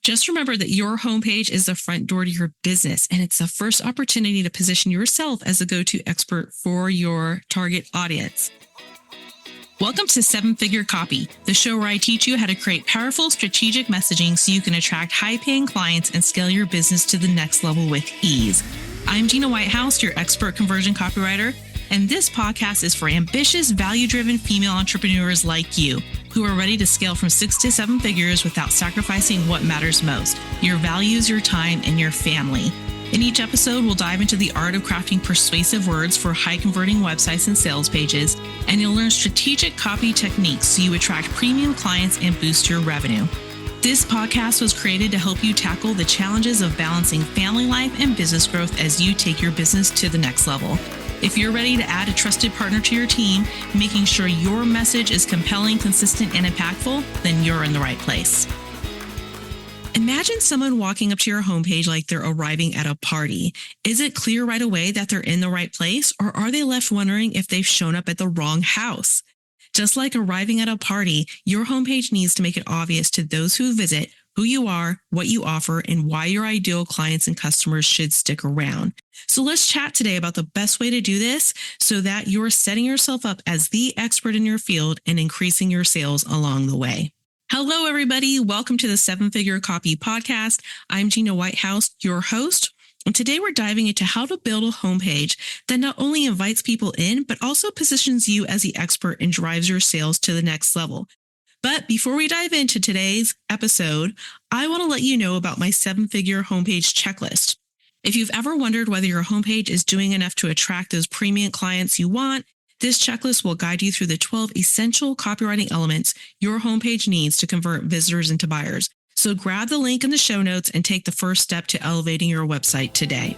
Just remember that your homepage is the front door to your business, and it's the first opportunity to position yourself as a go-to expert for your target audience. Welcome to Seven Figure Copy, the show where I teach you how to create powerful strategic messaging so you can attract high-paying clients and scale your business to the next level with ease. I'm Gina Whitehouse, your expert conversion copywriter, and this podcast is for ambitious, value-driven female entrepreneurs like you who are ready to scale from 6 to 7 figures without sacrificing what matters most: your values, your time, and your family. In each episode, we'll dive into the art of crafting persuasive words for high-converting websites and sales pages, and you'll learn strategic copy techniques so you attract premium clients and boost your revenue. This podcast was created to help you tackle the challenges of balancing family life and business growth as you take your business to the next level. If you're ready to add a trusted partner to your team, making sure your message is compelling, consistent, and impactful, then you're in the right place. Imagine someone walking up to your homepage like they're arriving at a party. Is it clear right away that they're in the right place, or are they left wondering if they've shown up at the wrong house? Just like arriving at a party, your homepage needs to make it obvious to those who visit who you are, what you offer, and why your ideal clients and customers should stick around. So let's chat today about the best way to do this so that you're setting yourself up as the expert in your field and increasing your sales along the way. Hello, everybody. Welcome to the Seven Figure Copy Podcast. I'm Gina Whitehouse, your host. And today we're diving into how to build a homepage that not only invites people in, but also positions you as the expert and drives your sales to the next level. But before we dive into today's episode, I want to let you know about my 7-figure homepage checklist. If you've ever wondered whether your homepage is doing enough to attract those premium clients you want, this checklist will guide you through the 12 essential copywriting elements your homepage needs to convert visitors into buyers. So grab the link in the show notes and take the first step to elevating your website today.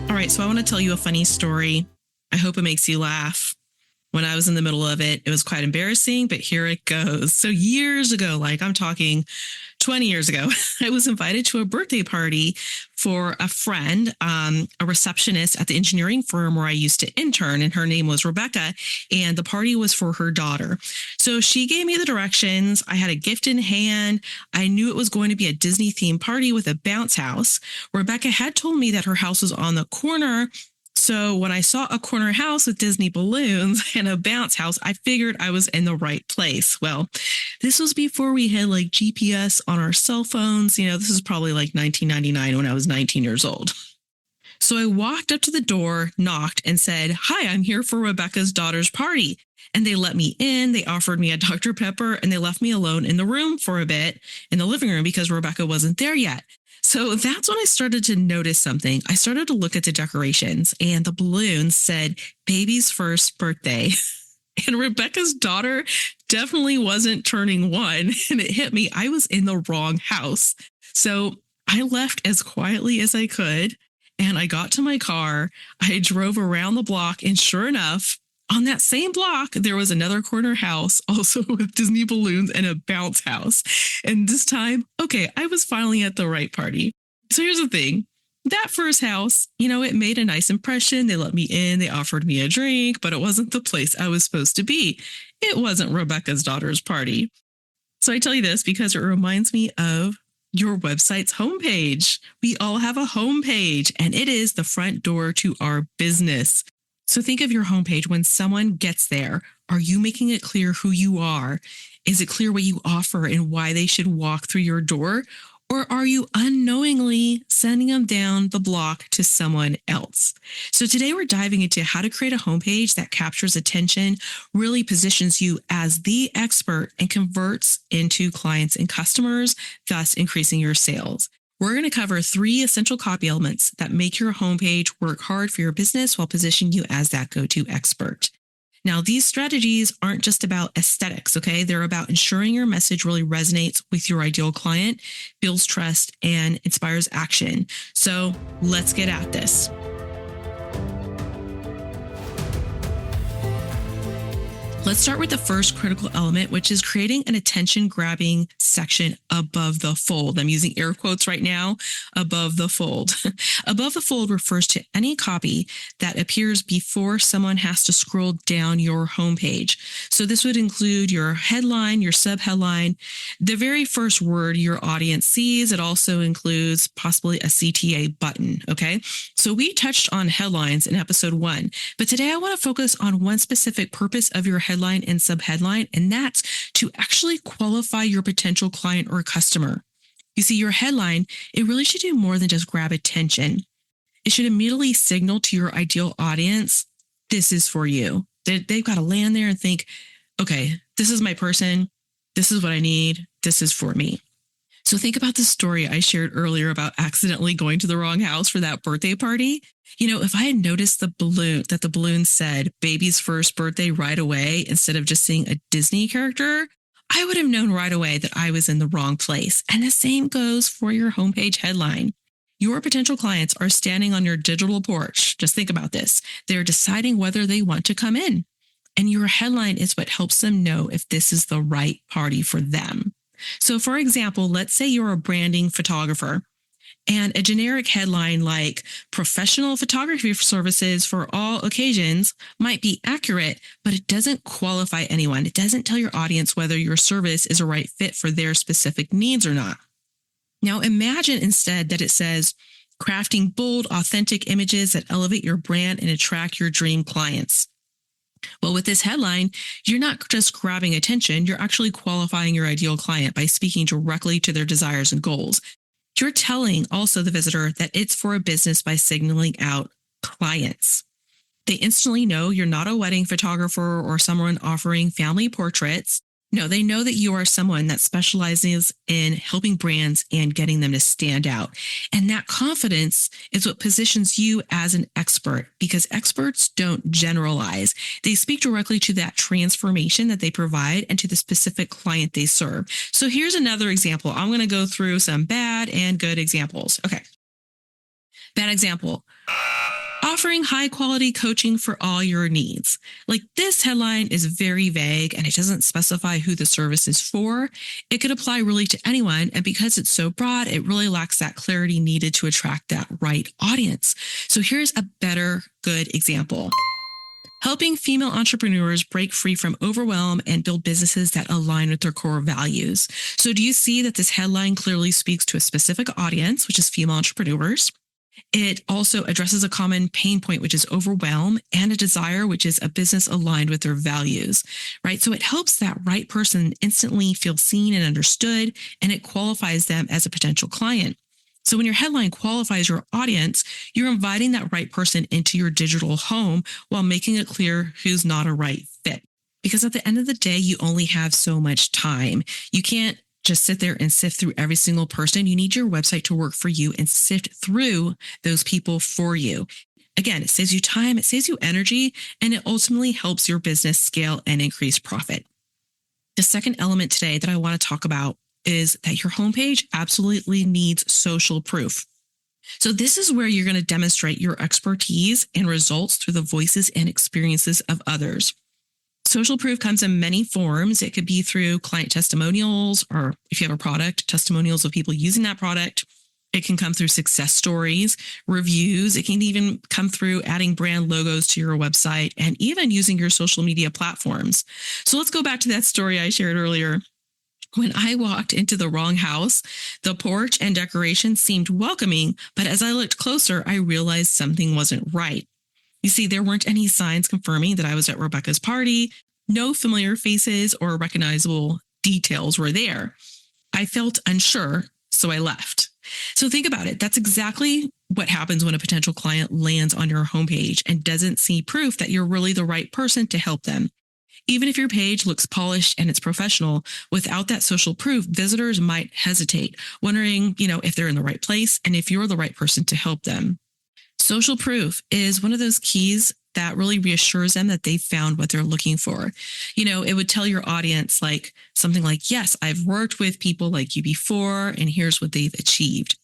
All right, so I want to tell you a funny story. I hope it makes you laugh. When I was in the middle of it, it was quite embarrassing, but here it goes. So years ago, like I'm talking 20 years ago, I was invited to a birthday party for a friend, a receptionist at the engineering firm where I used to intern, and her name was Rebecca, and the party was for her daughter. So she gave me the directions. I had a gift in hand. I knew it was going to be a Disney themed party with a bounce house. Rebecca had told me that her house was on the corner. So when I saw a corner house with Disney balloons and a bounce house, I figured I was in the right place. Well, this was before we had like GPS on our cell phones. This is probably like 1999 when I was 19 years old. So I walked up to the door, knocked, and said, "Hi, I'm here for Rebecca's daughter's party." And they let me in. They offered me a Dr. Pepper, and they left me alone in the room for a bit in the living room because Rebecca wasn't there yet. So that's when I started to notice something. I started to look at the decorations, and the balloons said baby's first birthday. And Rebecca's daughter definitely wasn't turning 1. And it hit me. I was in the wrong house. So I left as quietly as I could. And I got to my car. I drove around the block. And sure enough, on that same block, there was another corner house, also with Disney balloons and a bounce house. And this time, I was finally at the right party. So here's the thing. That first house, it made a nice impression. They let me in. They offered me a drink, but it wasn't the place I was supposed to be. It wasn't Rebecca's daughter's party. So I tell you this because it reminds me of your website's homepage. We all have a homepage, and it is the front door to our business. So think of your homepage when someone gets there. Are you making it clear who you are? Is it clear what you offer and why they should walk through your door? Or are you unknowingly sending them down the block to someone else? So today we're diving into how to create a homepage that captures attention, really positions you as the expert, and converts into clients and customers, thus increasing your sales. We're going to cover 3 essential copy elements that make your homepage work hard for your business while positioning you as that go-to expert. Now, these strategies aren't just about aesthetics, okay? They're about ensuring your message really resonates with your ideal client, builds trust, and inspires action. So let's get at this. Let's start with the first critical element, which is creating an attention-grabbing section above the fold. I'm using air quotes right now, above the fold. Above the fold refers to any copy that appears before someone has to scroll down your homepage. So this would include your headline, your subheadline, the very first word your audience sees. It also includes possibly a CTA button, okay? So we touched on headlines in episode 1, but today I want to focus on one specific purpose of your headline and subheadline, and that's to actually qualify your potential client or customer. You see, your headline, it really should do more than just grab attention. It should immediately signal to your ideal audience, this is for you. They've got to land there and think, okay, this is my person. This is what I need. This is for me. So think about the story I shared earlier about accidentally going to the wrong house for that birthday party. You know, if I had noticed the balloon said baby's first birthday right away, instead of just seeing a Disney character, I would have known right away that I was in the wrong place. And the same goes for your homepage headline. Your potential clients are standing on your digital porch. Just think about this. They're deciding whether they want to come in. And your headline is what helps them know if this is the right party for them. So for example, let's say you're a branding photographer, and a generic headline like professional photography services for all occasions might be accurate, but it doesn't qualify anyone. It doesn't tell your audience whether your service is a right fit for their specific needs or not. Now imagine instead that it says crafting bold, authentic images that elevate your brand and attract your dream clients. Well, with this headline, you're not just grabbing attention, you're actually qualifying your ideal client by speaking directly to their desires and goals. You're telling also the visitor that it's for a business by signaling out clients. They instantly know you're not a wedding photographer or someone offering family portraits. No, they know that you are someone that specializes in helping brands and getting them to stand out. And that confidence is what positions you as an expert, because experts don't generalize. They speak directly to that transformation that they provide and to the specific client they serve. So here's another example. I'm going to go through some bad and good examples. Okay. Bad example. Offering high quality coaching for all your needs. Like, this headline is very vague and it doesn't specify who the service is for. It could apply really to anyone. And because it's so broad, it really lacks that clarity needed to attract that right audience. So here's a better, good example. Helping female entrepreneurs break free from overwhelm and build businesses that align with their core values. So do you see that this headline clearly speaks to a specific audience, which is female entrepreneurs? It also addresses a common pain point, which is overwhelm, and a desire, which is a business aligned with their values, right? So it helps that right person instantly feel seen and understood, and it qualifies them as a potential client. So when your headline qualifies your audience, you're inviting that right person into your digital home while making it clear who's not a right fit. Because at the end of the day, you only have so much time. You can't just sit there and sift through every single person. You need your website to work for you and sift through those people for you. Again, it saves you time, it saves you energy, and it ultimately helps your business scale and increase profit. The second element today that I want to talk about is that your homepage absolutely needs social proof. So this is where you're going to demonstrate your expertise and results through the voices and experiences of others. Social proof comes in many forms. It could be through client testimonials, or if you have a product, testimonials of people using that product. It can come through success stories, reviews. It can even come through adding brand logos to your website and even using your social media platforms. So let's go back to that story I shared earlier. When I walked into the wrong house, the porch and decoration seemed welcoming, but as I looked closer, I realized something wasn't right. You see, there weren't any signs confirming that I was at Rebecca's party. No familiar faces or recognizable details were there. I felt unsure, so I left. So think about it. That's exactly what happens when a potential client lands on your homepage and doesn't see proof that you're really the right person to help them. Even if your page looks polished and it's professional, without that social proof, visitors might hesitate, wondering, if they're in the right place and if you're the right person to help them. Social proof is one of those keys that really reassures them that they've found what they're looking for. It would tell your audience something like, yes, I've worked with people like you before, and here's what they've achieved.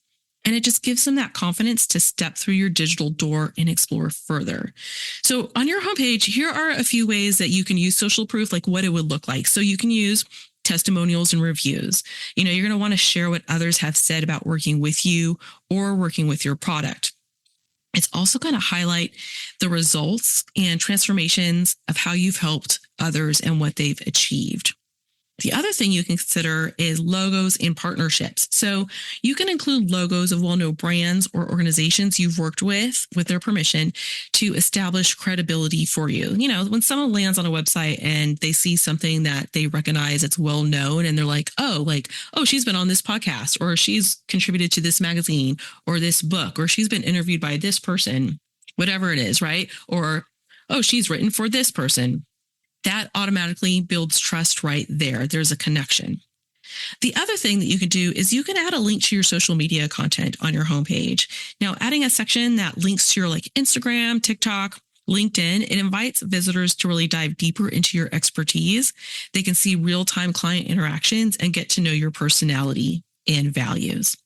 And it just gives them that confidence to step through your digital door and explore further. So on your homepage, here are a few ways that you can use social proof, like what it would look like. So you can use testimonials and reviews. You're going to want to share what others have said about working with you or working with your product. It's also going to highlight the results and transformations of how you've helped others and what they've achieved. The other thing you can consider is logos and partnerships. So you can include logos of well-known brands or organizations you've worked with their permission, to establish credibility for you. When someone lands on a website and they see something that they recognize, it's well known, and they're like, oh, she's been on this podcast, or she's contributed to this magazine or this book, or she's been interviewed by this person, whatever it is, right? Or, oh, she's written for this person. That automatically builds trust right there. There's a connection. The other thing that you can do is you can add a link to your social media content on your homepage. Now, adding a section that links to your Instagram, TikTok, LinkedIn, it invites visitors to really dive deeper into your expertise. They can see real-time client interactions and get to know your personality and values.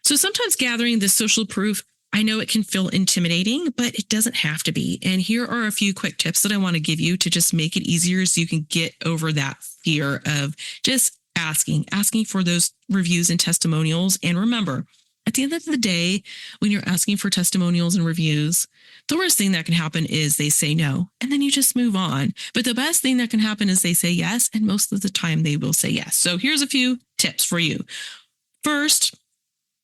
So sometimes gathering this social proof, I know it can feel intimidating, but it doesn't have to be. And here are a few quick tips that I want to give you to just make it easier so you can get over that fear of just asking for those reviews and testimonials. And remember, at the end of the day, when you're asking for testimonials and reviews, the worst thing that can happen is they say no, and then you just move on. But the best thing that can happen is they say yes, and most of the time they will say yes. So here's a few tips for you. First,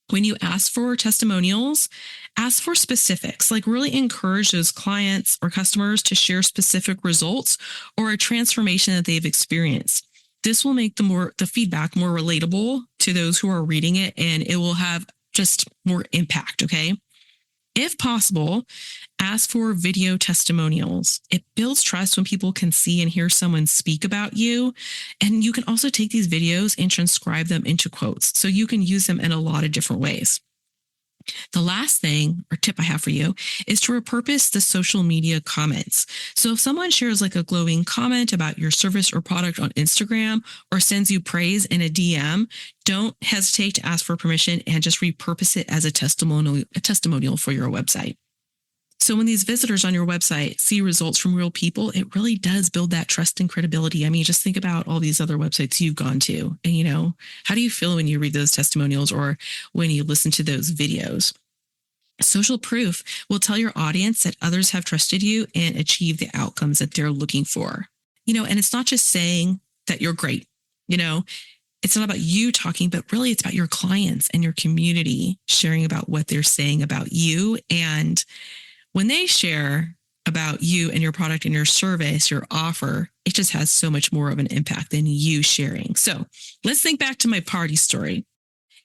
when you ask for testimonials, ask for specifics, really encourage those clients or customers to share specific results or a transformation that they've experienced. This will make the feedback more relatable to those who are reading it, and it will have just more impact, okay? If possible, ask for video testimonials. It builds trust when people can see and hear someone speak about you. And you can also take these videos and transcribe them into quotes, so you can use them in a lot of different ways. The last thing or tip I have for you is to repurpose the social media comments. So if someone shares a glowing comment about your service or product on Instagram, or sends you praise in a DM, don't hesitate to ask for permission and just repurpose it as a testimonial for your website. So when these visitors on your website see results from real people, it really does build that trust and credibility. I mean, just think about all these other websites you've gone to, and how do you feel when you read those testimonials or when you listen to those videos? Social proof will tell your audience that others have trusted you and achieved the outcomes that they're looking for. And it's not just saying that you're great. It's not about you talking, but really it's about your clients and your community sharing about what they're saying about you. And when they share about you and your product and your service, your offer, it just has so much more of an impact than you sharing. So let's think back to my party story.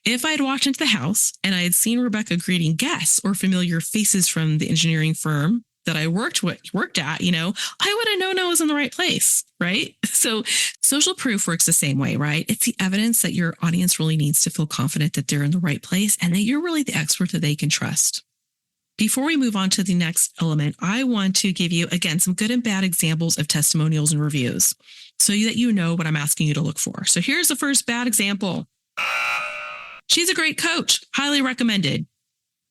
If I'd walked into the house and I had seen Rebecca greeting guests or familiar faces from the engineering firm that I worked at, I would have known I was in the right place, right? So social proof works the same way, right? It's the evidence that your audience really needs to feel confident that they're in the right place and that you're really the expert that they can trust. Before we move on to the next element, I want to give you, again, some good and bad examples of testimonials and reviews so that you know what I'm asking you to look for. So here's the first bad example. She's a great coach, highly recommended.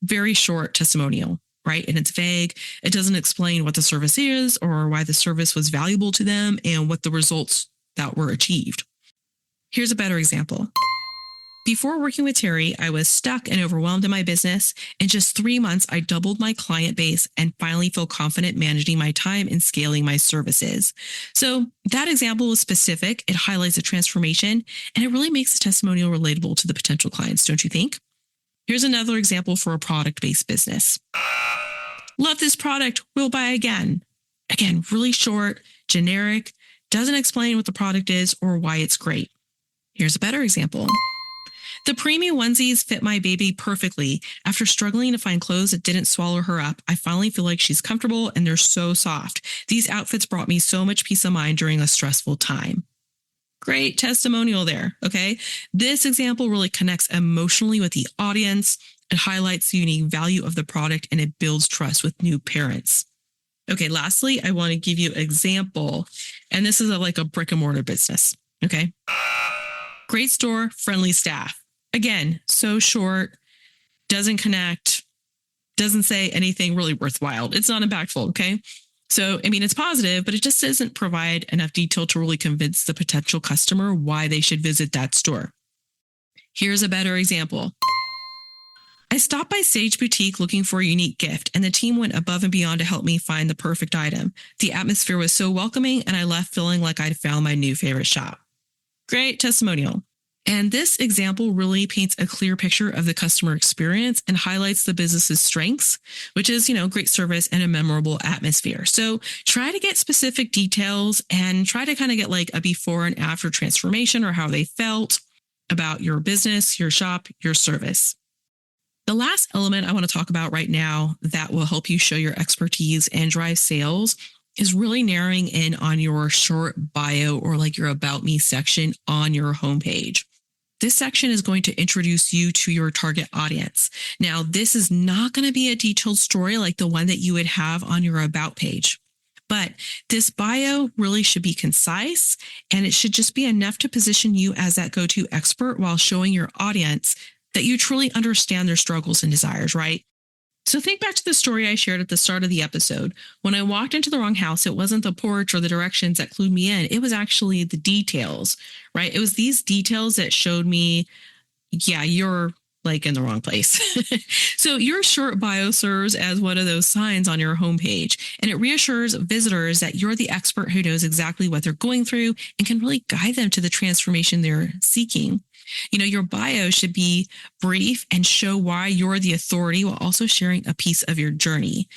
Very short testimonial, right? And it's vague. It doesn't explain what the service is or why the service was valuable to them and what the results that were achieved. Here's a better example. Before working with Terry, I was stuck and overwhelmed in my business. In just 3 months, I doubled my client base and finally feel confident managing my time and scaling my services. So that example was specific. It highlights a transformation and it really makes the testimonial relatable to the potential clients, don't you think? Here's another example for a product-based business. Love this product. Will buy again. Again, really short, generic, doesn't explain what the product is or why it's great. Here's a better example. The preemie onesies fit my baby perfectly. After struggling to find clothes that didn't swallow her up, I finally feel like she's comfortable and they're so soft. These outfits brought me so much peace of mind during a stressful time. Great testimonial there, okay? This example really connects emotionally with the audience. It highlights the unique value of the product and it builds trust with new parents. Okay, lastly, I want to give you an example, and this is like a brick and mortar business, okay? Great store, friendly staff. Again, so short, doesn't connect, doesn't say anything really worthwhile. It's not impactful. Okay. So, I mean, it's positive, but it just doesn't provide enough detail to really convince the potential customer why they should visit that store. Here's a better example. I stopped by Sage Boutique looking for a unique gift, and the team went above and beyond to help me find the perfect item. The atmosphere was so welcoming, and I left feeling like I'd found my new favorite shop. Great testimonial. And this example really paints a clear picture of the customer experience and highlights the business's strengths, which is, great service and a memorable atmosphere. So try to get specific details and try to kind of get like a before and after transformation or how they felt about your business, your shop, your service. The last element I want to talk about right now that will help you show your expertise and drive sales is really narrowing in on your short bio or like your about me section on your homepage. This section is going to introduce you to your target audience. Now, this is not going to be a detailed story like the one that you would have on your about page, but this bio really should be concise and it should just be enough to position you as that go-to expert while showing your audience that you truly understand their struggles and desires, right? So think back to the story I shared at the start of the episode. When I walked into the wrong house, it wasn't the porch or the directions that clued me in. It was actually the details, right? It was these details that showed me, yeah, you're like in the wrong place. So your short bio serves as one of those signs on your homepage, and it reassures visitors that you're the expert who knows exactly what they're going through and can really guide them to the transformation they're seeking. Your bio should be brief and show why you're the authority while also sharing a piece of your journey.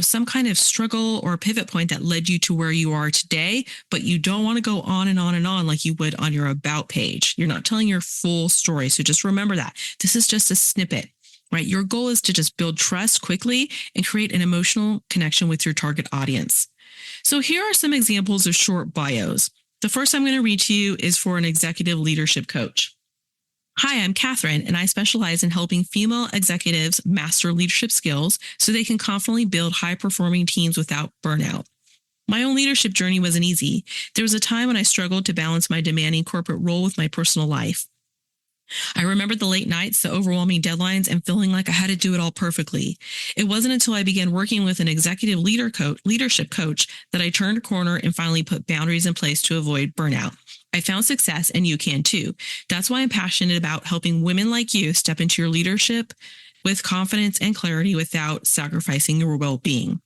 Some kind of struggle or pivot point that led you to where you are today, but you don't want to go on and on and on like you would on your about page. You're not telling your full story. So just remember that this is just a snippet, right? Your goal is to just build trust quickly and create an emotional connection with your target audience. So here are some examples of short bios. The first I'm going to read to you is for an executive leadership coach. Hi, I'm Catherine, and I specialize in helping female executives master leadership skills so they can confidently build high-performing teams without burnout. My own leadership journey wasn't easy. There was a time when I struggled to balance my demanding corporate role with my personal life. I remember the late nights, the overwhelming deadlines, and feeling like I had to do it all perfectly. It wasn't until I began working with an executive leadership coach that I turned a corner and finally put boundaries in place to avoid burnout. I found success, and you can too. That's why I'm passionate about helping women like you step into your leadership with confidence and clarity without sacrificing your well-being.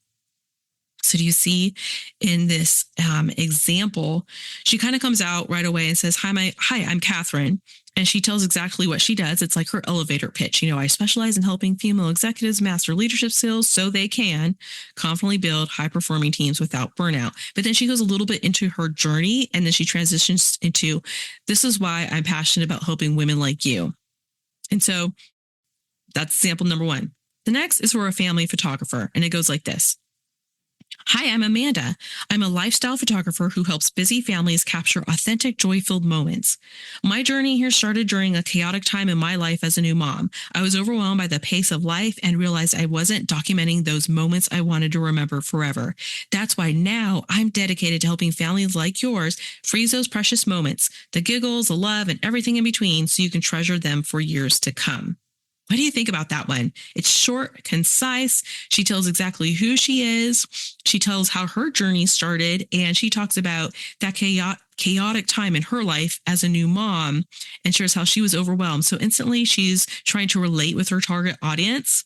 So do you see in this example, she kind of comes out right away and says, Hi, I'm Catherine. And she tells exactly what she does. It's like her elevator pitch. I specialize in helping female executives master leadership skills so they can confidently build high-performing teams without burnout. But then she goes a little bit into her journey, and then she transitions into, this is why I'm passionate about helping women like you. And so that's example number one. The next is for a family photographer, and it goes like this. Hi, I'm Amanda. I'm a lifestyle photographer who helps busy families capture authentic, joy-filled moments. My journey here started during a chaotic time in my life as a new mom. I was overwhelmed by the pace of life and realized I wasn't documenting those moments I wanted to remember forever. That's why now I'm dedicated to helping families like yours freeze those precious moments, the giggles, the love, and everything in between so you can treasure them for years to come. What do you think about that one? It's short, concise. She tells exactly who she is. She tells how her journey started, and she talks about that chaotic time in her life as a new mom and shares how she was overwhelmed. So instantly she's trying to relate with her target audience.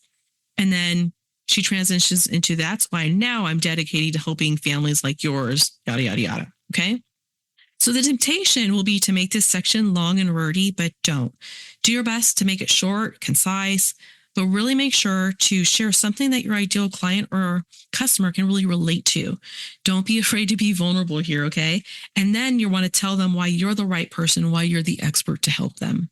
And then she transitions into, that's why now I'm dedicated to helping families like yours, yada, yada, yada. Okay. So the temptation will be to make this section long and wordy, but don't. Do your best to make it short, concise, but really make sure to share something that your ideal client or customer can really relate to. Don't be afraid to be vulnerable here, okay? And then you want to tell them why you're the right person, why you're the expert to help them.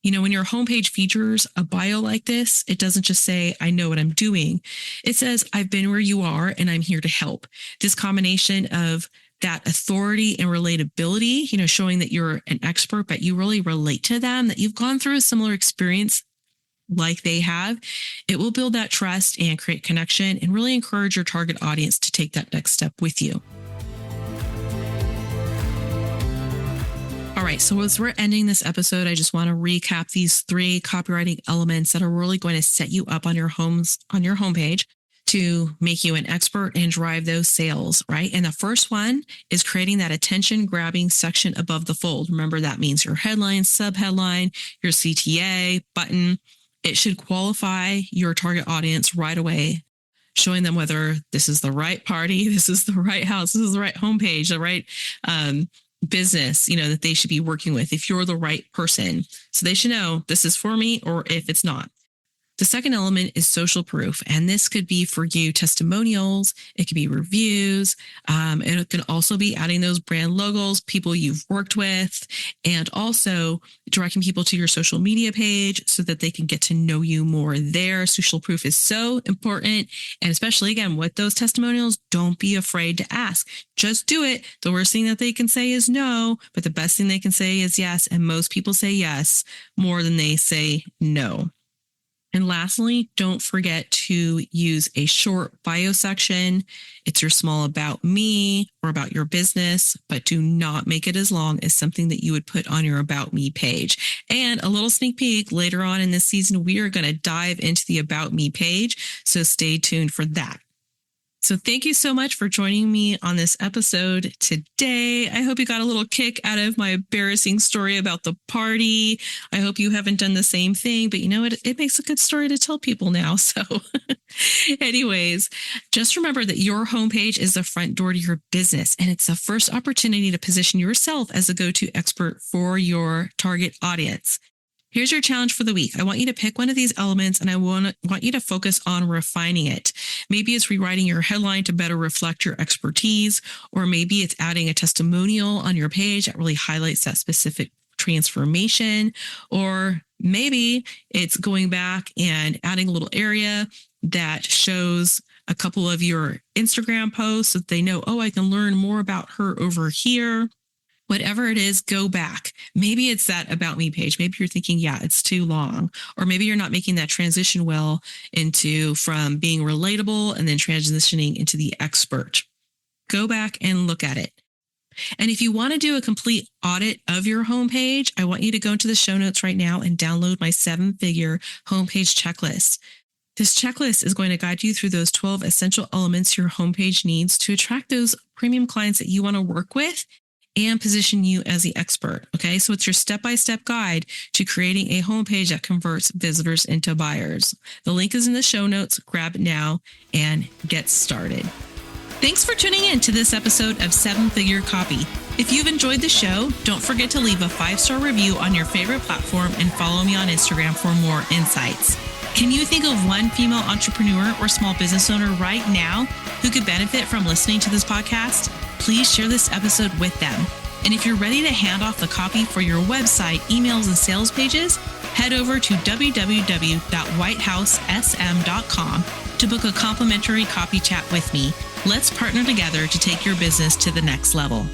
When your homepage features a bio like this, it doesn't just say, I know what I'm doing. It says, I've been where you are and I'm here to help. This combination of that authority and relatability, showing that you're an expert, but you really relate to them, that you've gone through a similar experience like they have, it will build that trust and create connection and really encourage your target audience to take that next step with you. All right. So as we're ending this episode, I just want to recap these 3 copywriting elements that are really going to set you up on your homepage to make you an expert and drive those sales, right? And the first one is creating that attention grabbing section above the fold. Remember, that means your headline, subheadline, your CTA button. It should qualify your target audience right away, showing them whether this is the right party, this is the right house, this is the right homepage, the right business, that they should be working with, if you're the right person. So they should know this is for me, or if it's not. The second element is social proof. And this could be for you testimonials. It could be reviews. And it can also be adding those brand logos, people you've worked with, and also directing people to your social media page so that they can get to know you more there. Social proof is so important. And especially, again, with those testimonials, don't be afraid to ask. Just do it. The worst thing that they can say is no, but the best thing they can say is yes. And most people say yes more than they say no. And lastly, don't forget to use a short bio section. It's your small about me or about your business, but do not make it as long as something that you would put on your about me page. And a little sneak peek, later on in this season, we are going to dive into the about me page. So stay tuned for that. So thank you so much for joining me on this episode today. I hope you got a little kick out of my embarrassing story about the party. I hope you haven't done the same thing, but you know what? It makes a good story to tell people now. So anyways, just remember that your homepage is the front door to your business, and it's the first opportunity to position yourself as a go-to expert for your target audience. Here's your challenge for the week. I want you to pick one of these elements, and I want you to focus on refining it. Maybe it's rewriting your headline to better reflect your expertise, or maybe it's adding a testimonial on your page that really highlights that specific transformation, or maybe it's going back and adding a little area that shows a couple of your Instagram posts so that they know, oh, I can learn more about her over here. Whatever it is, go back. Maybe it's that about me page. Maybe you're thinking, yeah, it's too long. Or maybe you're not making that transition well from being relatable and then transitioning into the expert. Go back and look at it. And if you want to do a complete audit of your homepage, I want you to go into the show notes right now and download my 7-figure homepage checklist. This checklist is going to guide you through those 12 essential elements your homepage needs to attract those premium clients that you want to work with and position you as the expert. Okay, so it's your step-by-step guide to creating a homepage that converts visitors into buyers. The link is in the show notes. Grab it now and get started. Thanks for tuning in to this episode of 7-Figure Copy. If you've enjoyed the show, don't forget to leave a 5-star review on your favorite platform and follow me on Instagram for more insights. Can you think of one female entrepreneur or small business owner right now who could benefit from listening to this podcast? Please share this episode with them. And if you're ready to hand off the copy for your website, emails, and sales pages, head over to www.whitehousesm.com to book a complimentary copy chat with me. Let's partner together to take your business to the next level.